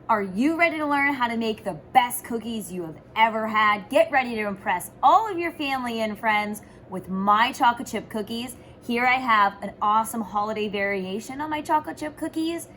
Are you ready to learn how to make the best cookies you have ever had? Get ready to impress all of your family and friends with my chocolate chip cookies. Here I have an awesome holiday variation on my chocolate chip cookies,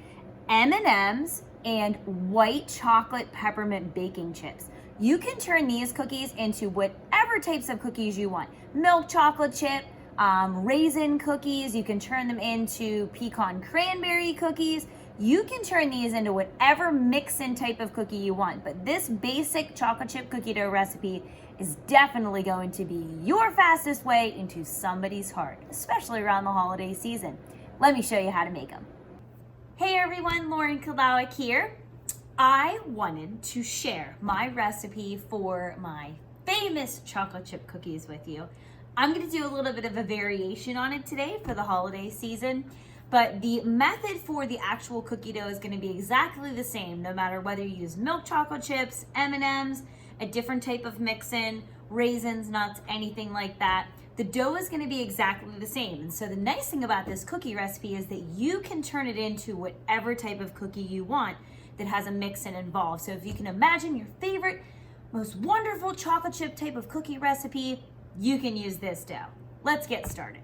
M&Ms, and white chocolate peppermint baking chips. You can turn these cookies into whatever types of cookies you want. Milk chocolate chip, raisin cookies. You can turn them into pecan cranberry cookies. You can turn these into whatever mix-in type of cookie you want, but this basic chocolate chip cookie dough recipe is definitely going to be your fastest way into somebody's heart, especially around the holiday season. Let me show you how to make them. Hey everyone, Lauren Kalawik here. I wanted to share my recipe for my famous chocolate chip cookies with you. I'm going to do a little bit of a variation on it today for the holiday season. But the method for the actual cookie dough is going to be exactly the same, no matter whether you use milk chocolate chips, M&Ms, a different type of mix-in, raisins, nuts, anything like that. The dough is going to be exactly the same. And so the nice thing about this cookie recipe is that you can turn it into whatever type of cookie you want that has a mix-in involved. So if you can imagine your favorite, most wonderful chocolate chip type of cookie recipe, you can use this dough. Let's get started.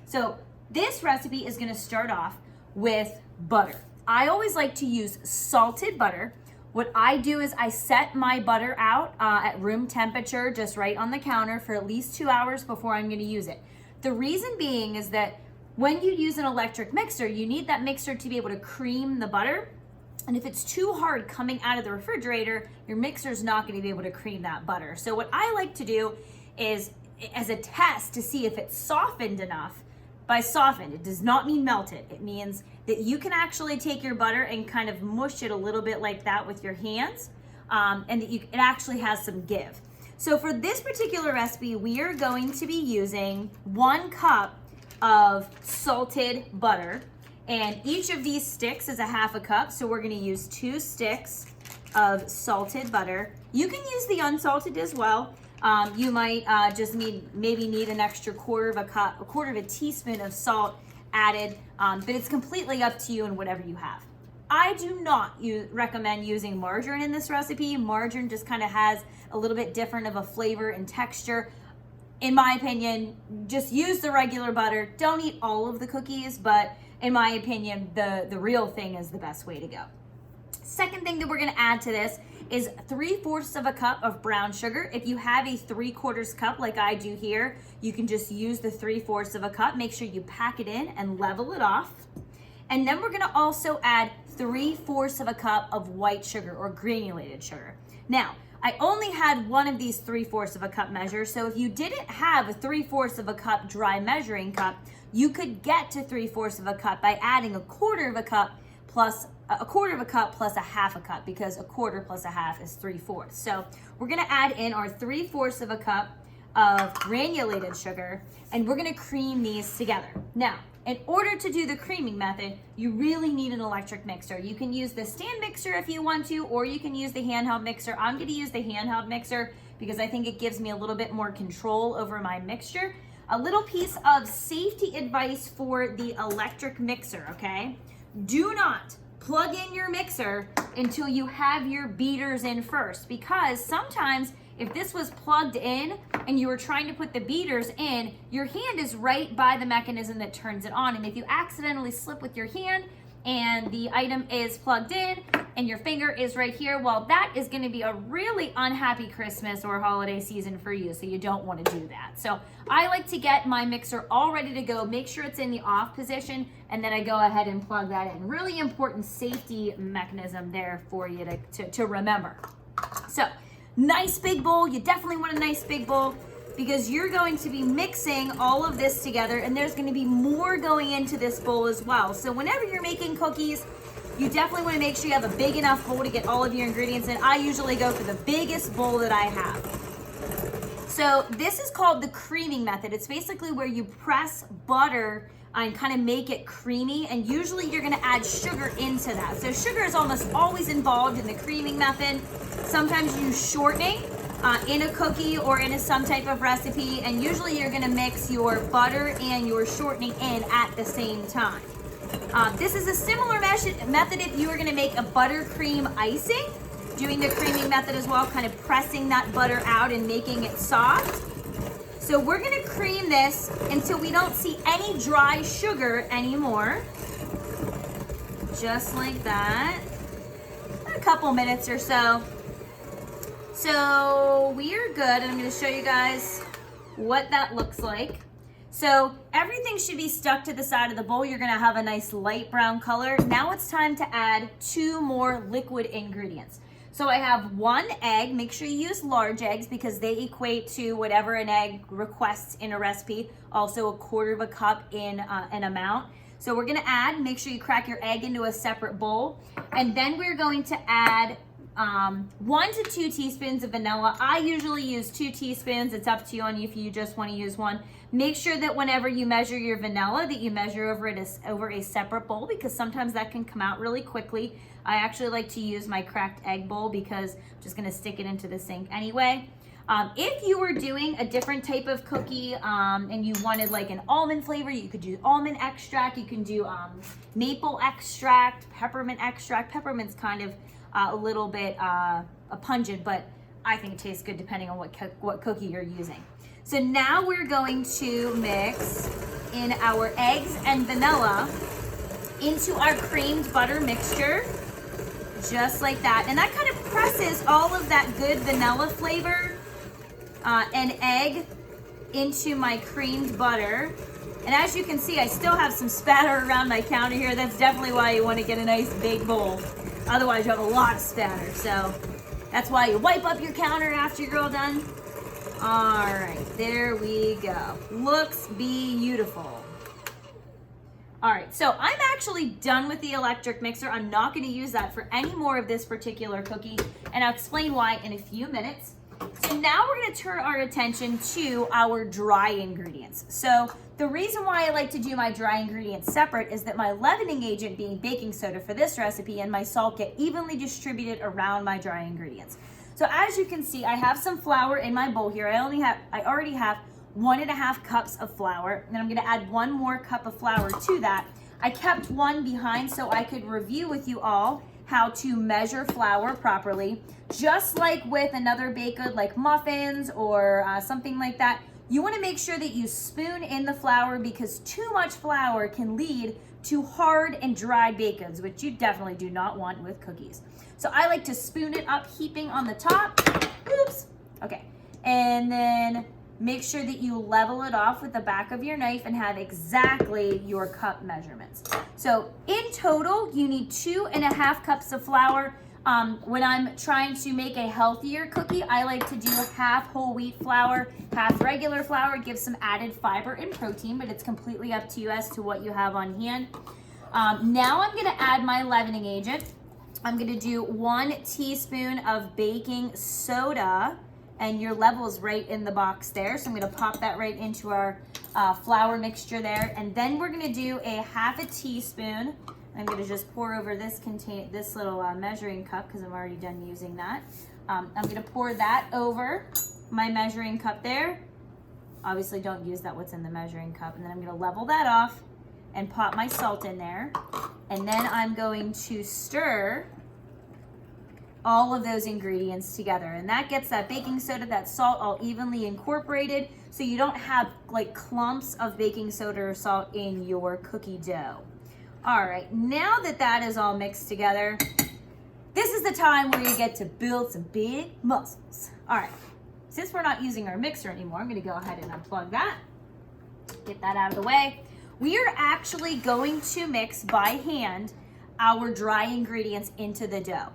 So this recipe is going to start off with butter. I always like to use salted butter. What I do is I set my butter out at room temperature, just right on the counter for at least 2 hours before I'm going to use it. The reason being is that when you use an electric mixer, you need that mixer to be able to cream the butter. And if it's too hard coming out of the refrigerator, your mixer's not going to be able to cream that butter. So what I like to do is, as a test to see if it's softened enough. By softened, it does not mean melted. It means that you can actually take your butter and kind of mush it a little bit like that with your hands, and that it actually has some give. So for this particular recipe, we are going to be using 1 cup of salted butter, and each of these sticks is a half a cup, so we're gonna use 2 sticks of salted butter. You can use the unsalted as well. You might just maybe need an extra quarter of a teaspoon of salt added, but it's completely up to you and whatever you have. I do not recommend using margarine in this recipe. Margarine just kind of has a little bit different of a flavor and texture. In my opinion, just use the regular butter. Don't eat all of the cookies, but in my opinion, the real thing is the best way to go. Second thing that we're gonna add to this is 3/4 of a cup of brown sugar. If you have a 3/4 cup like I do here, you can just use the 3/4 of a cup. Make sure you pack it in and level it off. And then we're gonna also add 3/4 of a cup of white sugar or granulated sugar. Now, I only had one of these 3/4 of a cup measures, so if you didn't have a 3/4 of a cup dry measuring cup, you could get to 3/4 of a cup by adding 1/4 of a cup plus a quarter of a cup plus a half a cup, because 1/4 plus a half is 3/4. So we're gonna add in our 3/4 of a cup of granulated sugar, and we're gonna cream these together. Now, in order to do the creaming method, you really need an electric mixer. You can use the stand mixer if you want to, or you can use the handheld mixer. I'm gonna use the handheld mixer because I think it gives me a little bit more control over my mixture. A little piece of safety advice for the electric mixer, okay? Do not plug in your mixer until you have your beaters in first, because sometimes if this was plugged in and you were trying to put the beaters in, your hand is right by the mechanism that turns it on, and if you accidentally slip with your hand and the item is plugged in and your finger is right here, well, that is going to be a really unhappy Christmas or holiday season for you, so you don't want to do that. So I like to get my mixer all ready to go, make sure it's in the off position, and then I go ahead and plug that in. Really important safety mechanism there for you to remember. So nice big bowl. You definitely want a nice big bowl, because you're going to be mixing all of this together, and there's going to be more going into this bowl as well. So whenever you're making cookies, you definitely want to make sure you have a big enough bowl to get all of your ingredients in. I usually go for the biggest bowl that I have. So this is called the creaming method. It's basically where you press butter and kind of make it creamy, and usually you're going to add sugar into that. So sugar is almost always involved in the creaming method. Sometimes you use shortening in a cookie or in some type of recipe, and usually you're gonna mix your butter and your shortening in at the same time. This is a similar method if you were gonna make a buttercream icing, doing the creaming method as well, kind of pressing that butter out and making it soft. So we're gonna cream this until we don't see any dry sugar anymore. Just like that. A couple minutes or so. So we are good, and I'm gonna show you guys what that looks like. So everything should be stuck to the side of the bowl. You're gonna have a nice light brown color. Now it's time to add 2 more liquid ingredients. So I have 1 egg. Make sure you use large eggs because they equate to whatever an egg requests in a recipe. Also 1/4 cup in an amount. So we're gonna add, make sure you crack your egg into a separate bowl. And then we're going to add 1 to 2 teaspoons of vanilla. I usually use 2 teaspoons. It's up to you on if you just want to use 1. Make sure that whenever you measure your vanilla that you measure over a separate bowl because sometimes that can come out really quickly. I actually like to use my cracked egg bowl because I'm just gonna stick it into the sink anyway. If you were doing a different type of cookie and you wanted like an almond flavor, you could do almond extract. You can do maple extract, peppermint extract. Peppermint's kind of a little bit pungent, but I think it tastes good depending on what cookie you're using. So now we're going to mix in our eggs and vanilla into our creamed butter mixture, just like that. And that kind of presses all of that good vanilla flavor and egg into my creamed butter. And as you can see, I still have some spatter around my counter here. That's definitely why you want to get a nice big bowl. Otherwise, you have a lot of spatter. So that's why you wipe up your counter after you're all done. All right, there we go. Looks beautiful. All right, so I'm actually done with the electric mixer. I'm not going to use that for any more of this particular cookie, and I'll explain why in a few minutes. So now we're going to turn our attention to our dry ingredients. So the reason why I like to do my dry ingredients separate is that my leavening agent, being baking soda for this recipe, and my salt get evenly distributed around my dry ingredients. So as you can see, I have some flour in my bowl here. I already have 1.5 cups of flour, and I'm going to add 1 more cup of flour to that. I kept 1 behind so I could review with you all how to measure flour properly. Just like with another baked good like muffins or something like that, you want to make sure that you spoon in the flour because too much flour can lead to hard and dry baked goods, which you definitely do not want with cookies. So I like to spoon it up, heaping on the top. Oops. Okay. And then make sure that you level it off with the back of your knife and have exactly your cup measurements. So in total, you need 2.5 cups of flour. When I'm trying to make a healthier cookie, I like to do half whole wheat flour, half regular flour. It gives some added fiber and protein, but it's completely up to you as to what you have on hand. Now I'm gonna add my leavening agent. I'm gonna do 1 teaspoon of baking soda, and your level is right in the box there. So I'm gonna pop that right into our flour mixture there. And then we're gonna do a 1/2 teaspoon. I'm gonna just pour over this little measuring cup because I'm already done using that. I'm gonna pour that over my measuring cup there. Obviously don't use what's in the measuring cup. And then I'm gonna level that off and pop my salt in there. And then I'm going to stir all of those ingredients together. And that gets that baking soda, that salt all evenly incorporated so you don't have like clumps of baking soda or salt in your cookie dough. All right, now that that is all mixed together, this is the time where you get to build some big muscles. All right, since we're not using our mixer anymore, I'm gonna go ahead and unplug that, get that out of the way. We are actually going to mix by hand our dry ingredients into the dough.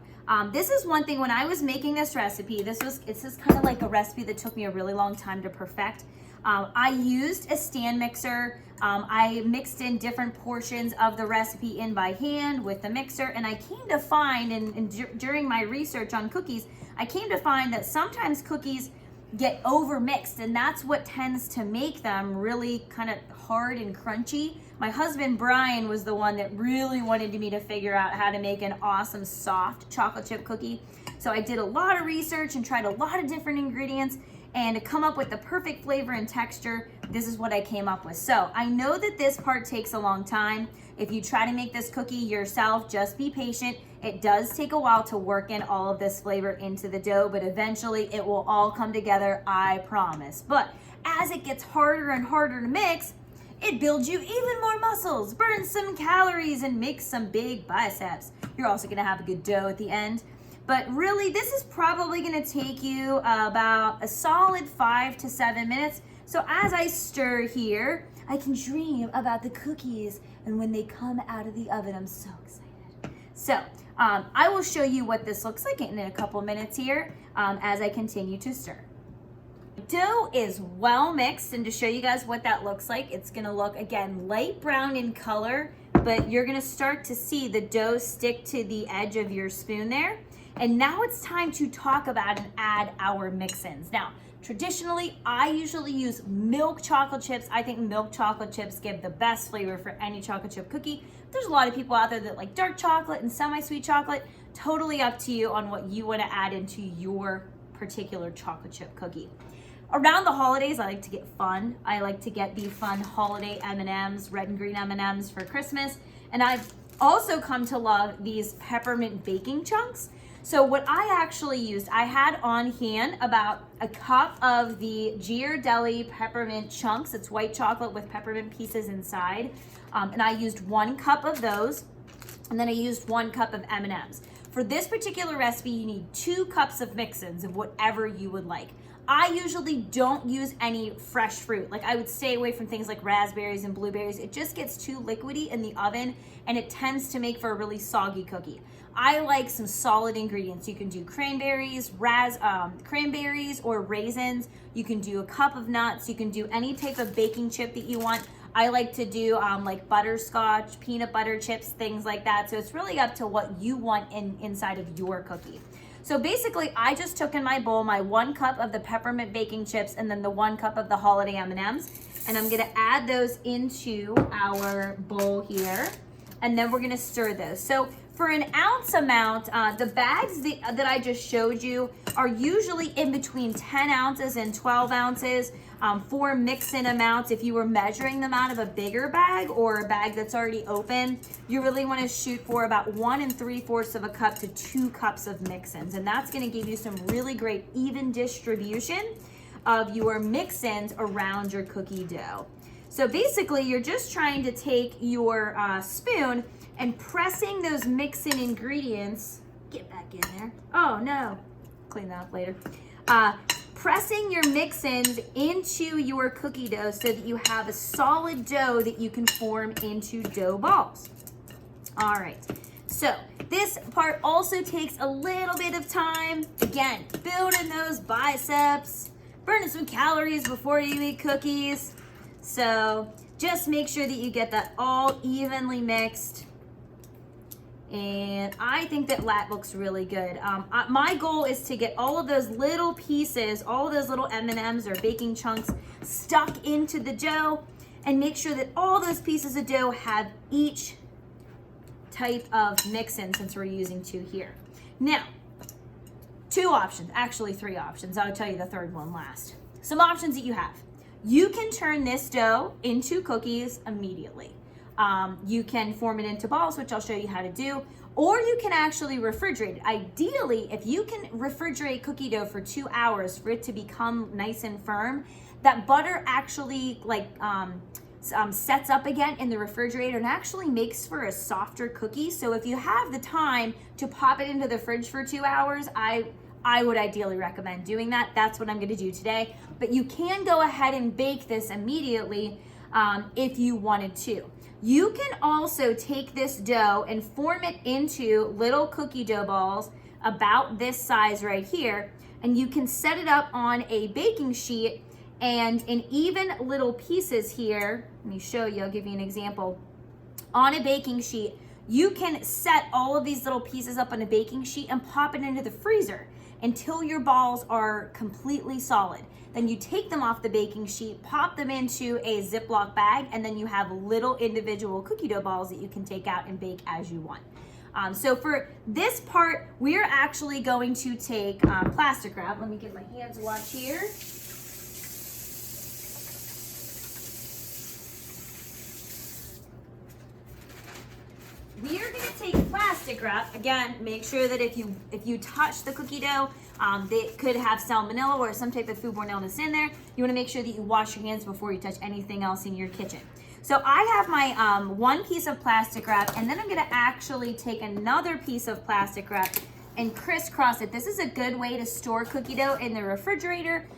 This is one thing when I was making this recipe, it's just kind of like a recipe that took me a really long time to perfect. I used a stand mixer. I mixed in different portions of the recipe in by hand with the mixer, and I came to find, and during my research on cookies, I came to find that sometimes cookies get over mixed, and that's what tends to make them really kind of hard and crunchy. My husband Brian was the one that really wanted me to figure out how to make an awesome soft chocolate chip cookie. So I did a lot of research and tried a lot of different ingredients and to come up with the perfect flavor and texture. this is what I came up with. So I know that this part takes a long time. If you try to make this cookie yourself, just be patient. It does take a while to work in all of this flavor into the dough, but eventually it will all come together, I promise. But as it gets harder and harder to mix, it builds you even more muscles, burns some calories, and makes some big biceps. You're also gonna have a good dough at the end. But really, this is probably gonna take you about a solid 5 to 7 minutes. So as I stir here, I can dream about the cookies and when they come out of the oven. I'm so excited. So I will show you what this looks like in a couple minutes here as I continue to stir. Dough is well mixed, and to show you guys what that looks like, it's gonna look, again, light brown in color, but you're gonna start to see the dough stick to the edge of your spoon there. And now it's time to talk about and add our mix-ins. Now, traditionally, I usually use milk chocolate chips. I think milk chocolate chips give the best flavor for any chocolate chip cookie. There's a lot of people out there that like dark chocolate and semi-sweet chocolate. Totally up to you on what you want to add into your particular chocolate chip cookie. Around the holidays, I like to get fun. I like to get the fun holiday M&Ms, red and green M&Ms for Christmas. And I've also come to love these peppermint baking chunks. So what I actually used, I had on hand about a cup of the Ghirardelli peppermint chunks. It's white chocolate with peppermint pieces inside. And I used 1 cup of those. And then I used 1 cup of M&Ms. For this particular recipe, you need 2 cups of mix-ins of whatever you would like. I usually don't use any fresh fruit. Like I would stay away from things like raspberries and blueberries. It just gets too liquidy in the oven and it tends to make for a really soggy cookie. I like some solid ingredients. You can do cranberries, cranberries or raisins. You can do a cup of nuts. You can do any type of baking chip that you want. I like to do like butterscotch, peanut butter chips, things like that. So it's really up to what you want inside of your cookie. So basically, I just took in my bowl my 1 cup of the peppermint baking chips and then the 1 cup of the holiday M&Ms. And I'm gonna add those into our bowl here. And then we're gonna stir those. So for an ounce amount, the bags that I just showed you are usually in between 10 ounces and 12 ounces. For mix-in amounts, if you were measuring them out of a bigger bag or a bag that's already open, you really want to shoot for about 1 3/4 cup to 2 cups of mix-ins. And that's going to give you some really great even distribution of your mix-ins around your cookie dough. So basically, you're just trying to take your spoon and pressing those mix-in ingredients. Get back in there. Oh no, clean that up later. Pressing your mix-ins into your cookie dough so that you have a solid dough that you can form into dough balls. All right, so this part also takes a little bit of time. Again, building those biceps, burning some calories before you eat cookies. So just make sure that you get that all evenly mixed. And I think that looks really good. My goal is to get all of those little pieces, all of those little M&Ms or baking chunks stuck into the dough and make sure that all those pieces of dough have each type of mix-in since we're using 2 here. Now, 2 options, actually 3 options. I'll tell you the third one last. Some options that you have. You can turn this dough into cookies immediately. You can form it into balls, which I'll show you how to do, or you can actually refrigerate it. Ideally, if you can refrigerate cookie dough for 2 hours for it to become nice and firm, that butter actually sets up again in the refrigerator and actually makes for a softer cookie. So if you have the time to pop it into the fridge for 2 hours, I would ideally recommend doing that. That's what I'm gonna do today. But you can go ahead and bake this immediately if you wanted to. You can also take this dough and form it into little cookie dough balls about this size right here, and you can set it up on a baking sheet and in even little pieces here. Let me show you, I'll give you an example. On a baking sheet, you can set all of these little pieces up on a baking sheet and pop it into the freezer until your balls are completely solid. Then you take them off the baking sheet, pop them into a Ziploc bag, and then you have little individual cookie dough balls that you can take out and bake as you want. So for this part, we're actually going to take plastic wrap. Let me get my hands washed here. plastic wrap. Again, make sure that if you touch the cookie dough, they could have salmonella or some type of foodborne illness in there. You want to make sure that you wash your hands before you touch anything else in your kitchen. So I have my one piece of plastic wrap, and then I'm going to actually take another piece of plastic wrap and crisscross it. This is a good way to store cookie dough in the refrigerator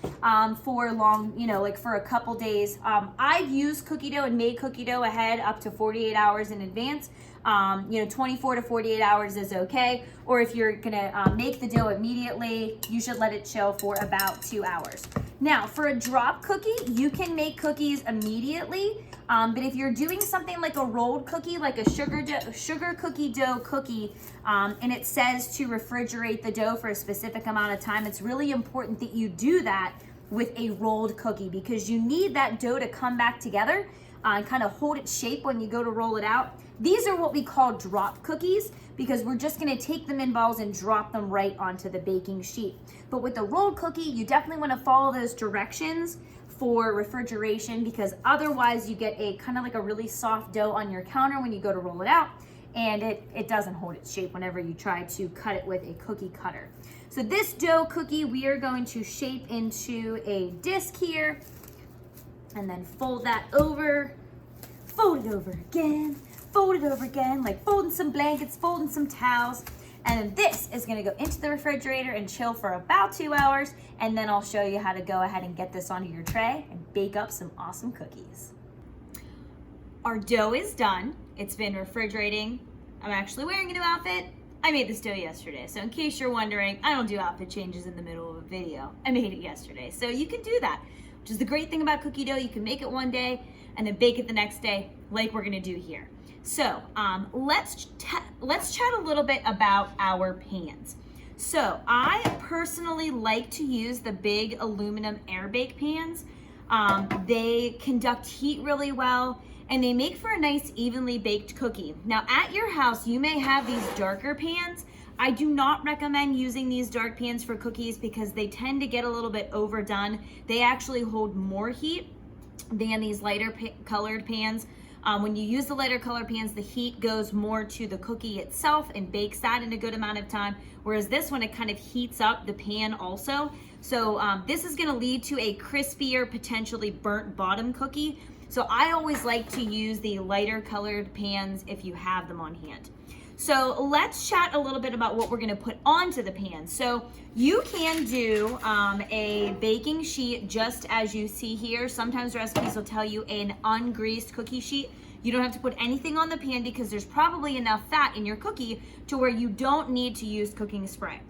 for long, like for a couple days. I've used cookie dough and made cookie dough ahead up to 48 hours in advance. 24 to 48 hours is okay. Or if you're gonna make the dough immediately, you should let it chill for about 2 hours. Now, for a drop cookie, you can make cookies immediately. But if you're doing something like a rolled cookie, like a sugar cookie dough cookie, and it says to refrigerate the dough for a specific amount of time, it's really important that you do that with a rolled cookie because you need that dough to come back together and kind of hold its shape when you go to roll it out. These are what we call drop cookies because we're just gonna take them in balls and drop them right onto the baking sheet. But with the rolled cookie, you definitely wanna follow those directions for refrigeration because otherwise you get a kind of like a really soft dough on your counter when you go to roll it out, and it doesn't hold its shape whenever you try to cut it with a cookie cutter. So this dough cookie we are going to shape into a disc here and then fold that over, fold it over again, fold it over again, like folding some blankets, folding some towels. And then this is gonna go into the refrigerator and chill for about 2 hours. And then I'll show you how to go ahead and get this onto your tray and bake up some awesome cookies. Our dough is done. It's been refrigerating. I'm actually wearing a new outfit. I made this dough yesterday. So in case you're wondering, I don't do outfit changes in the middle of a video. I made it yesterday. So you can do that, which is the great thing about cookie dough. You can make it one day and then bake it the next day like we're gonna do here. So let's chat a little bit about our pans. So I personally like to use the big aluminum air bake pans. They conduct heat really well and they make for a nice evenly baked cookie. Now at your house, you may have these darker pans. I do not recommend using these dark pans for cookies because they tend to get a little bit overdone. They actually hold more heat than these lighter colored pans. When you use the lighter color pans, the heat goes more to the cookie itself and bakes that in a good amount of time. Whereas this one, it kind of heats up the pan also. So this is gonna lead to a crispier, potentially burnt bottom cookie. So I always like to use the lighter colored pans if you have them on hand. So let's chat a little bit about what we're gonna put onto the pan. So you can do a baking sheet just as you see here. Sometimes recipes will tell you an ungreased cookie sheet. You don't have to put anything on the pan because there's probably enough fat in your cookie to where you don't need to use cooking spray.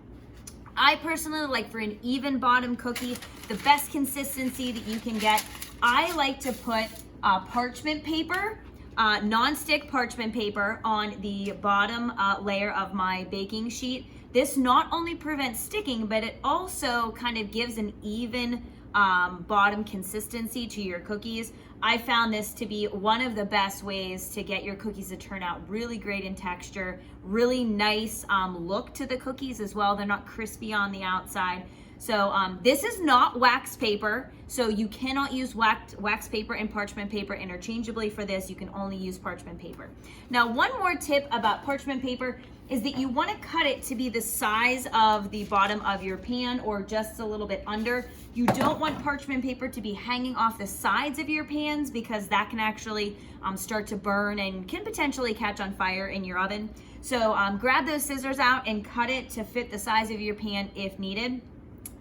I personally like for an even bottom cookie, the best consistency that you can get, I like to put parchment paper, non-stick parchment paper on the bottom layer of my baking sheet. This not only prevents sticking, but it also kind of gives an even bottom consistency to your cookies. I found this to be one of the best ways to get your cookies to turn out really great in texture, really nice look to the cookies as well. They're not crispy on the outside. So this is not wax paper, so you cannot use wax paper and parchment paper interchangeably for this. You can only use parchment paper. Now, one more tip about parchment paper is that you want to cut it to be the size of the bottom of your pan or just a little bit under. You don't want parchment paper to be hanging off the sides of your pans because that can actually start to burn and can potentially catch on fire in your oven. So grab those scissors out and cut it to fit the size of your pan if needed.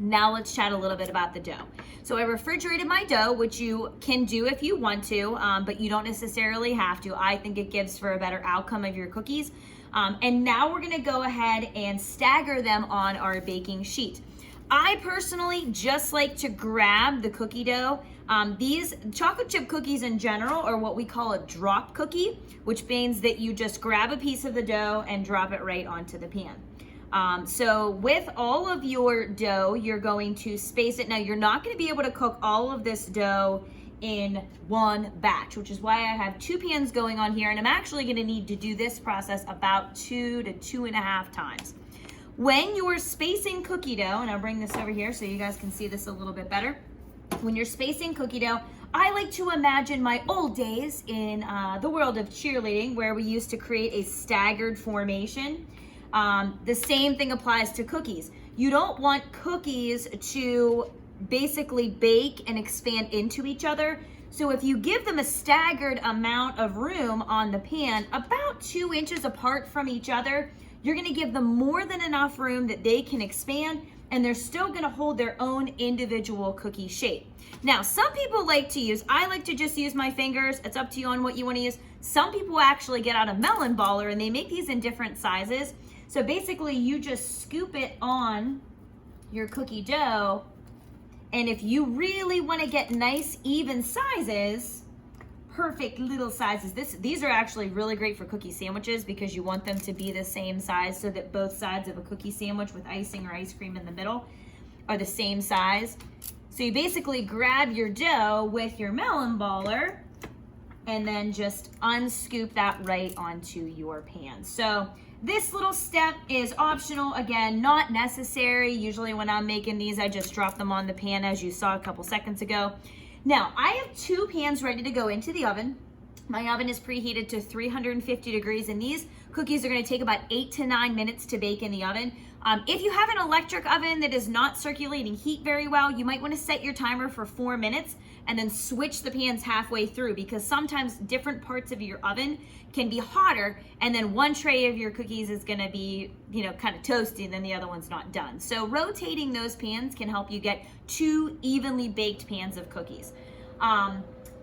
Now let's chat a little bit about the dough. So I refrigerated my dough, which you can do if you want to, but you don't necessarily have to. I think it gives for a better outcome of your cookies. And now we're gonna go ahead and stagger them on our baking sheet. I personally just like to grab the cookie dough. These chocolate chip cookies in general are what we call a drop cookie, which means that you just grab a piece of the dough and drop it right onto the pan. So with all of your dough, you're going to space it. Now you're not going to be able to cook all of this dough in one batch, which is why I have 2 pans going on here. And I'm actually going to need to do this process about 2 to 2.5 times. When you're spacing cookie dough, and I'll bring this over here so you guys can see this a little bit better. When you're spacing cookie dough, I like to imagine my old days in the world of cheerleading, where we used to create a staggered formation. The same thing applies to cookies. You don't want cookies to basically bake and expand into each other. So if you give them a staggered amount of room on the pan, about 2 inches apart from each other, you're gonna give them more than enough room that they can expand, and they're still gonna hold their own individual cookie shape. Now, some people like to use, I like to just use my fingers. It's up to you on what you wanna use. Some people actually get out a melon baller and they make these in different sizes. So basically you just scoop it on your cookie dough, and if you really wanna get nice even sizes, perfect little sizes. These are actually really great for cookie sandwiches because you want them to be the same size so that both sides of a cookie sandwich with icing or ice cream in the middle are the same size. So you basically grab your dough with your melon baller and then just unscoop that right onto your pan. So this little step is optional, again, not necessary. Usually when I'm making these, I just drop them on the pan as you saw a couple seconds ago. Now, I have 2 pans ready to go into the oven. My oven is preheated to 350 degrees, and these cookies are gonna take about 8 to 9 minutes to bake in the oven. If you have an electric oven that is not circulating heat very well, you might wanna set your timer for 4 minutes and then switch the pans halfway through, because sometimes different parts of your oven can be hotter, and then one tray of your cookies is gonna be, kind of toasty, and then the other one's not done. So rotating those pans can help you get 2 evenly baked pans of cookies.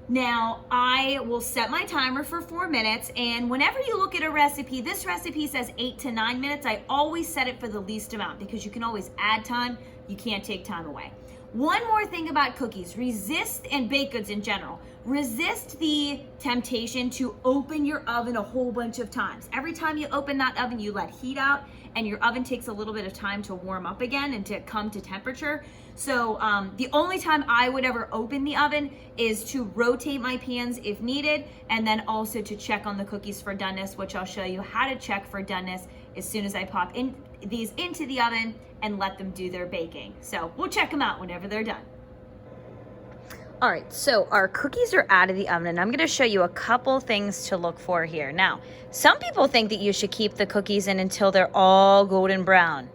Now, I will set my timer for 4 minutes, and whenever you look at a recipe, this recipe says 8 to 9 minutes. I always set it for the least amount because you can always add time. You can't take time away. One more thing about cookies, resist, and baked goods in general, resist the temptation to open your oven a whole bunch of times. Every time you open that oven, you let heat out, and your oven takes a little bit of time to warm up again and to come to temperature. So the only time I would ever open the oven is to rotate my pans if needed, and then also to check on the cookies for doneness, which I'll show you how to check for doneness as soon as I pop these into the oven and let them do their baking. So we'll check them out whenever they're done. All right, so our cookies are out of the oven, and I'm gonna show you a couple things to look for here. Now, some people think that you should keep the cookies in until they're all golden brown.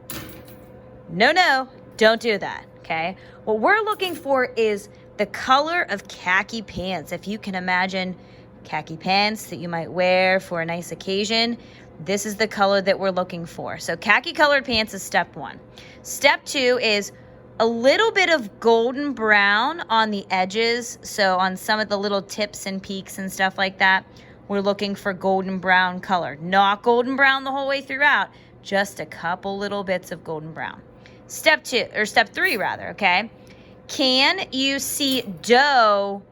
No, don't do that, okay? What we're looking for is the color of khaki pants. If you can imagine khaki pants that you might wear for a nice occasion, this is the color that we're looking for. So khaki colored pants is step 1. Step 2 is a little bit of golden brown on the edges. So on some of the little tips and peaks and stuff like that, we're looking for golden brown color. Not golden brown the whole way throughout, just a couple little bits of golden brown. Step 3 rather, okay? Can you see dough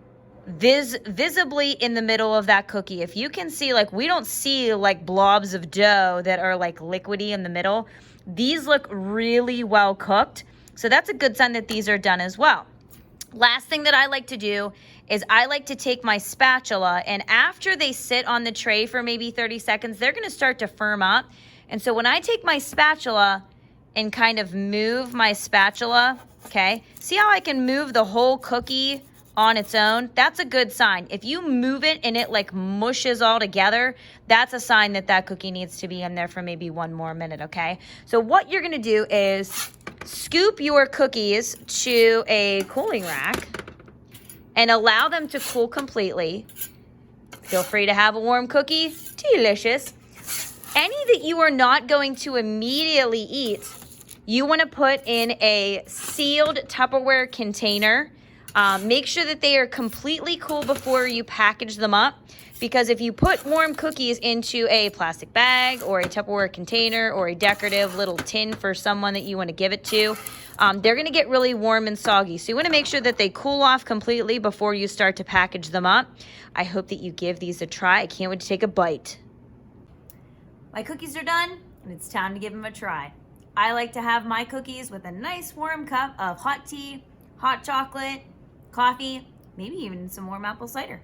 visibly in the middle of that cookie? If you can see, we don't see blobs of dough that are liquidy in the middle. These look really well cooked. So that's a good sign that these are done as well. Last thing that I like to do is I like to take my spatula, and after they sit on the tray for maybe 30 seconds, they're gonna start to firm up. And so when I take my spatula and kind of move my spatula, okay, see how I can move the whole cookie on its own? That's a good sign. If you move it and it mushes all together, that's a sign that that cookie needs to be in there for maybe 1 more minute, okay? So what you're gonna do is scoop your cookies to a cooling rack and allow them to cool completely. Feel free to have a warm cookie, delicious. Any that you are not going to immediately eat, you wanna put in a sealed Tupperware container. Make sure that they are completely cool before you package them up, because if you put warm cookies into a plastic bag or a Tupperware container or a decorative little tin for someone that you want to give it to, they're going to get really warm and soggy. So you want to make sure that they cool off completely before you start to package them up. I hope that you give these a try. I can't wait to take a bite. My cookies are done, and it's time to give them a try. I like to have my cookies with a nice warm cup of hot tea, hot chocolate, coffee, maybe even some warm apple cider.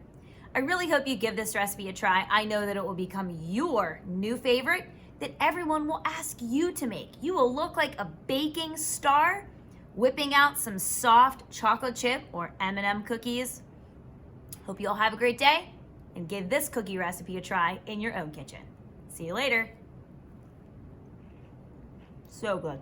I really hope you give this recipe a try. I know that it will become your new favorite that everyone will ask you to make. You will look like a baking star whipping out some soft chocolate chip or M&M cookies Hope you all have a great day and give this cookie recipe a try in your own kitchen. See you later. So good.